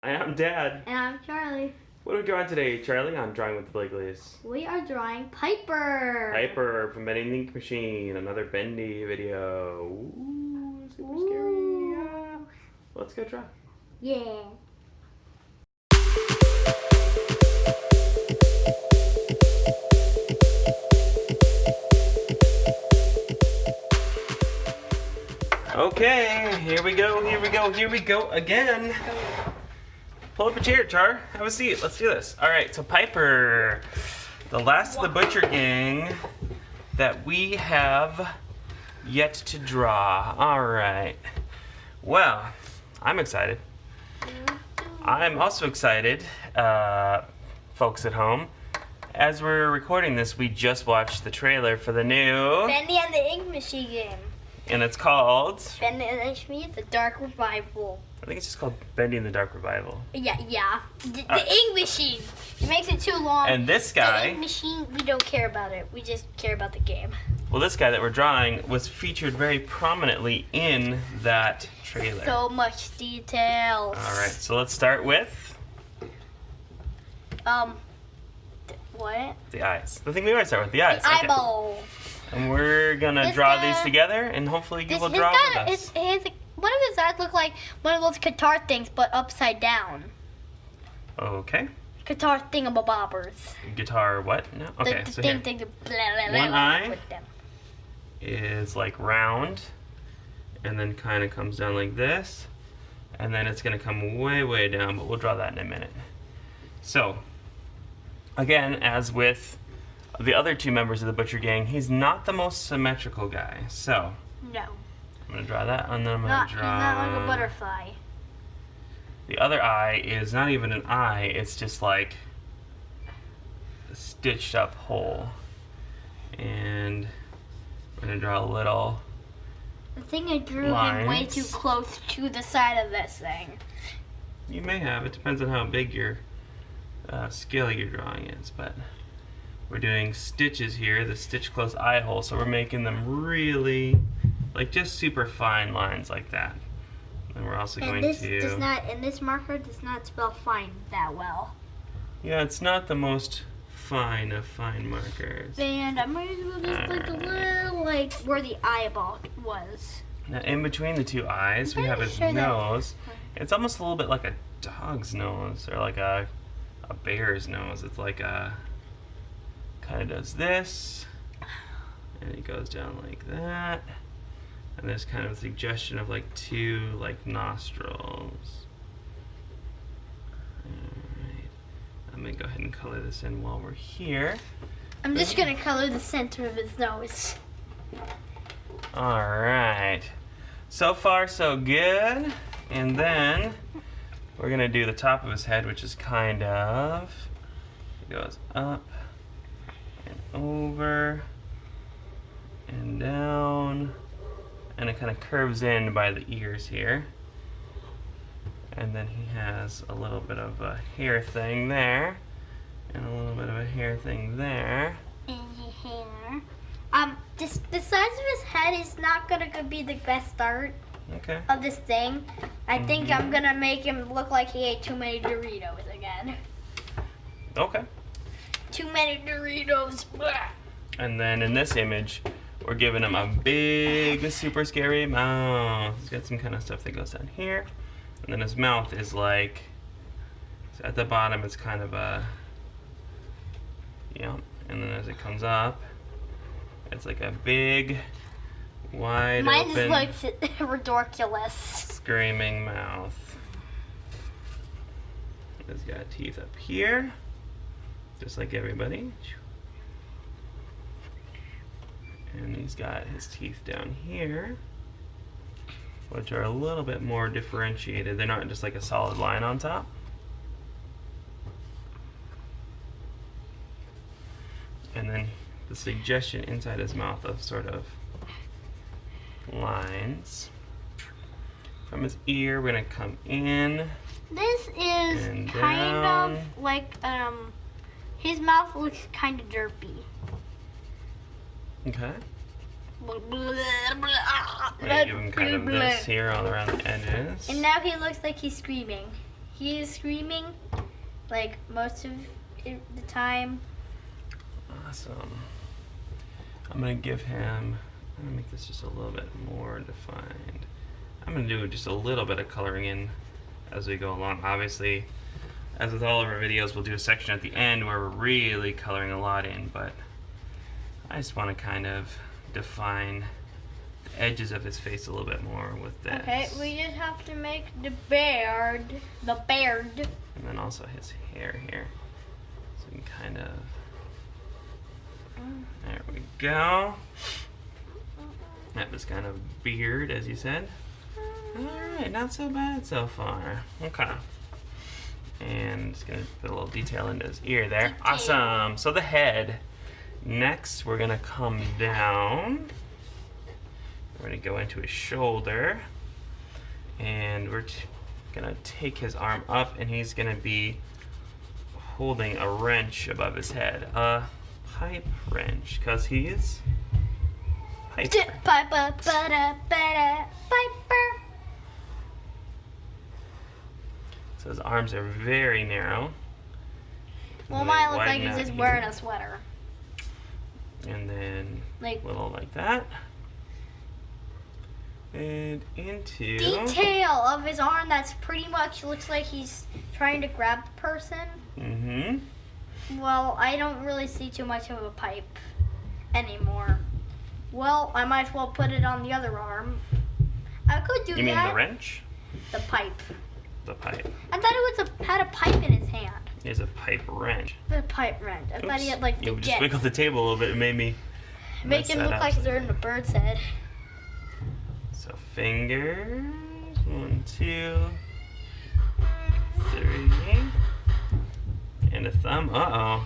I'm Dad. And I'm Charlie. What are we drawing today, Charlie, on Drawing with the Bliglies? We are drawing Piper. Piper from Bendy the Ink Machine, another Bendy video. Ooh, super scary. Yeah. Let's go draw. Yeah. Okay, here we go again. Pull up a chair, Char. Have a seat. Let's do this. All right, so Piper, the last of the Butcher gang that we have yet to draw. All right. Well, I'm excited. I'm also excited, folks at home. As we're recording this, we just watched the trailer for the new... Bendy and the Ink Machine game. And it's called... Bendy and the Ink Machine, the Dark Revival. I think it's just called Bendy and the Dark Revival. Yeah. The Ink Machine. It makes it too long. And this guy... The Ink Machine, we don't care about it. We just care about the game. Well, this guy that we're drawing was featured very prominently in that trailer. So much details. All right, so let's start with... What? The eyes. The thing we always start with, the eyes. The eyeball. And we're gonna draw these together, and hopefully you will draw with us. One of his eyes look like one of those guitar things, but upside down. Okay. Guitar thingamabobbers. Guitar what? No. Okay. The So thing, here. One eye is like round, and then kind of comes down like this, and then it's gonna come way down. But we'll draw that in a minute. So, again, as with the other two members of the Butcher gang, he's not the most symmetrical guy. So, no. I'm gonna draw that, and then I'm gonna draw. He's not like a butterfly. The other eye is not even an eye, it's just like a stitched up hole. And we're gonna draw a little. I think I drew him way too close to the side of this thing. You may have, it depends on how big your scale you're drawing is, but we're doing stitches here, the stitch close eye hole, so we're making them really, like just super fine lines like that. And we're also going to... And this marker does not spell fine that well. Yeah, it's not the most fine of fine markers. And I'm going to do this like a little, like where the eyeball was. Now in between the two eyes, we have his nose. It's almost a little bit like a dog's nose, or like a bear's nose. It's like a... kind of does this, and it goes down like that. And there's kind of a suggestion of like two like nostrils. Alright. I'm gonna go ahead and color this in while we're here. I'm just gonna color the center of his nose. Alright. So far so good. And then we're gonna do the top of his head, which is kind of, it goes up and over and down. And it kind of curves in by the ears here. And then he has a little bit of a hair thing there. And a little bit of a hair thing there. And hair. The size of his head is not gonna be the best start of this thing. I think I'm gonna make him look like he ate too many Doritos again. Okay. Too many Doritos. Blah. And then in this image, we're giving him a big, super scary mouth. He's got some kind of stuff that goes down here. And then his mouth is like, so at the bottom it's kind of a, and then as it comes up, it's like a big, wide Mine open, just looks ridiculous. Screaming mouth. He's got teeth up here, just like everybody. And he's got his teeth down here, which are a little bit more differentiated. They're not just like a solid line on top. And then the suggestion inside his mouth of sort of lines. From his ear, we're gonna come in. This is kind of like, his mouth looks kind of derpy. Okay. Right, give him kind of this here all around the edges. And now he looks like he's screaming. he is screaming, like most of the time. Awesome. I'm gonna make this just a little bit more defined. I'm gonna do just a little bit of coloring in as we go along. Obviously, as with all of our videos, we'll do a section at the end where we're really coloring a lot in, but I just want to kind of define the edges of his face a little bit more with this. Okay, we just have to make the beard. And then also his hair here. So we can kind of... There we go. That was kind of beard, as you said. Alright, not so bad so far. Okay. And just gonna put a little detail into his ear there. Awesome. So the head. Next, we're gonna come down. We're gonna go into his shoulder. And we're gonna take his arm up, and he's gonna be holding a wrench above his head. A pipe wrench, because he's Piper. Piper. So his arms are very narrow. Well, mine looks like he's just wearing a sweater. And then Like little like that. And into detail of his arm that's pretty much looks like he's trying to grab the person. Mm-hmm. Well, I don't really see too much of a pipe anymore. Well, I might as well put it on the other arm. I could do that. You mean the wrench? The pipe. The pipe. I thought it had a pipe in his hand. He has a pipe wrench. The pipe wrench. I thought he had like the You jet. just wiggled the table a little bit. It made me Make him mess look that like up. he's wearing a bird's head. So fingers. 1, 2, 3. And a thumb. Uh-oh.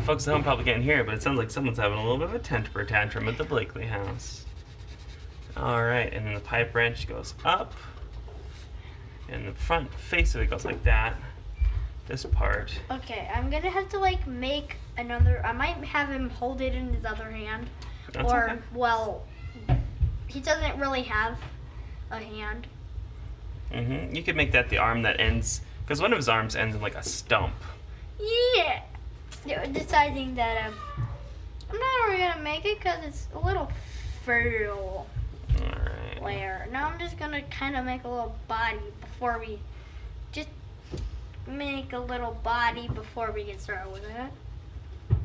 Folks at home probably can't hear it, but it sounds like someone's having a little bit of a temper tantrum at the Blakely house. Alright, and then the pipe wrench goes up. And the front face of it goes like that. This part. Okay, I'm gonna have to like make another. I might have him hold it in his other hand. That's or, okay. well, he doesn't really have a hand. Mm-hmm. You could make that the arm that ends, because one of his arms ends in like a stump. Yeah. They're deciding that I'm not really gonna make it because it's a little frail. Alright. Layer. Now I'm just gonna kind of make a little body before we just make a little body before we get started with it.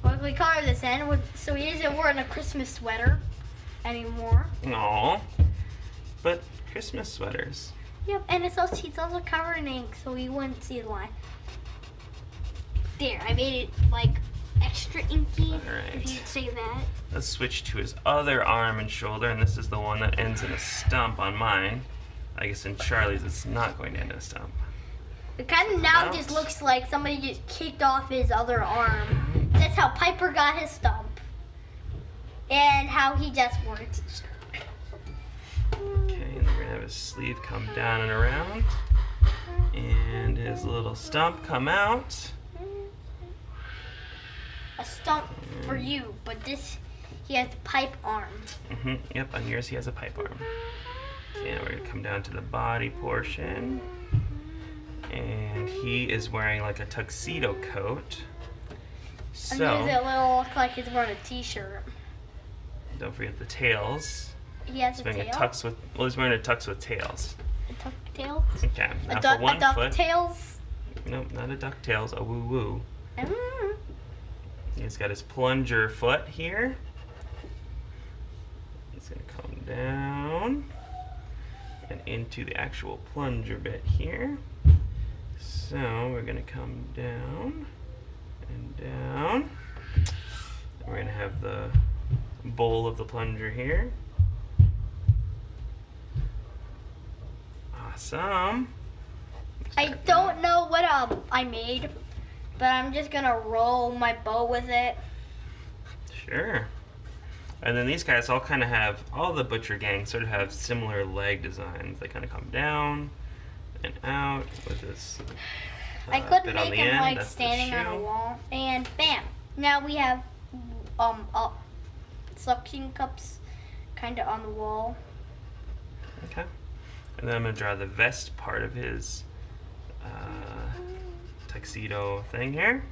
Well, we color this in so he isn't wearing a Christmas sweater anymore. Aww. But Christmas sweaters. Yep, and he's also covered in ink so he wouldn't see the line. There, I made it like extra inky. Alright. If you'd say that. Let's switch to his other arm and shoulder, and this is the one that ends in a stump on mine. I guess in Charlie's it's not going to end in a stump. It kind of now just looks like somebody just kicked off his other arm. That's how Piper got his stump. And how he just wore a t-shirt. Okay, and we're going to have his sleeve come down and around. And his little stump come out. A stump for you, but this, he has a pipe arm. Mm-hmm. Yep, on yours he has a pipe arm. Okay, now we're going to come down to the body portion. And he is wearing like a tuxedo coat. And does it So, look like he's wearing a t-shirt? don't forget the tails. He has He's a wearing tail. a tux with, well, he's wearing a tux with tails. A tuck tail? Okay, now A for one duck foot. tails? Nope, not a duck tails, a woo woo. Mm. He's got his plunger foot here. He's gonna come down and into the actual plunger bit here. So we're gonna come down and down. And we're gonna have the bowl of the plunger here. Awesome. I don't know what I made, but I'm just gonna roll my bow with it. Sure. And then these guys all kind of have, all the butcher gang sort of have similar leg designs. They kind of come down and out with this I could bit on make the him end. like That's the standing on a shoe. wall, and bam! Now we have suction cups kind of on the wall. Okay. And then I'm going to draw the vest part of his tuxedo thing here.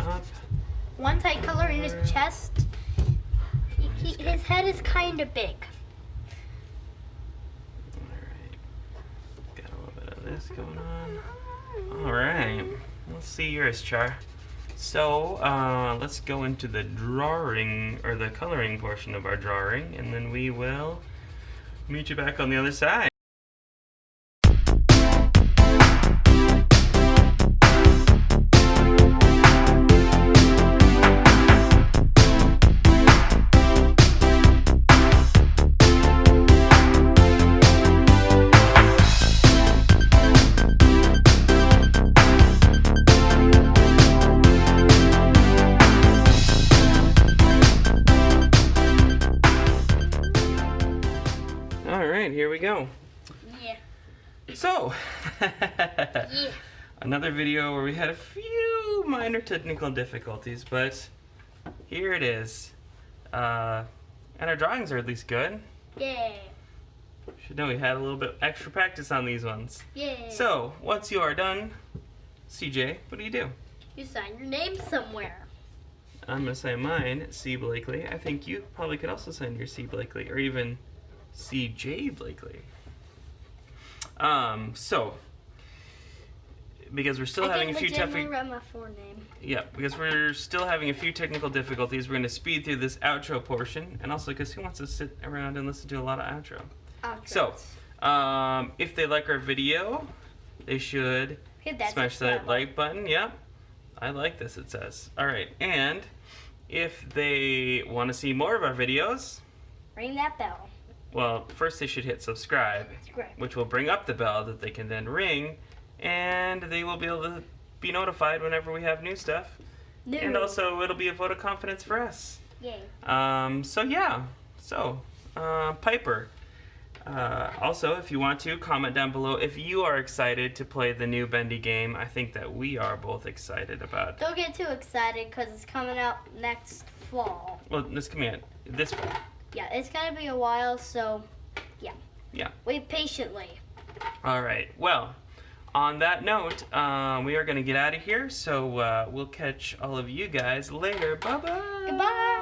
Up. Once I color in his chest, his head is kind of big. Alright. Got a little bit of this going on. Alright. Let's see yours, Char. So, let's go into the drawing, or the coloring portion of our drawing, and then we will meet you back on the other side. Here we go. Yeah. So, Yeah. Another video where we had a few minor technical difficulties, but here it is. And our drawings are at least good. Yeah. Should know we had a little bit extra practice on these ones. Yeah. So, once you are done, CJ, what do you do? You sign your name somewhere. I'm going to sign mine, C. Blakely. I think you probably could also sign your C. Blakely, or even CJ Blakely. So, because we're still having a few because we're still having a few technical difficulties, we're going to speed through this outro portion, and also because who wants to sit around and listen to a lot of outro? So, if they like our video, they should smash that like button. Yep, I like this, it says. Alright, and if they want to see more of our videos, ring that bell. Well, first they should hit subscribe, which will bring up the bell that they can then ring, and they will be able to be notified whenever we have new stuff. And also, it'll be a vote of confidence for us. Yay. Piper. Also, if you want to, comment down below if you are excited to play the new Bendy game. I think that we are both excited about. Don't get too excited because it's coming out next fall. Well, it's coming out this fall. Yeah, it's gonna be a while, so yeah. Yeah. Wait patiently. All right. Well, on that note, we are gonna get out of here. So we'll catch all of you guys later. Bye bye. Goodbye.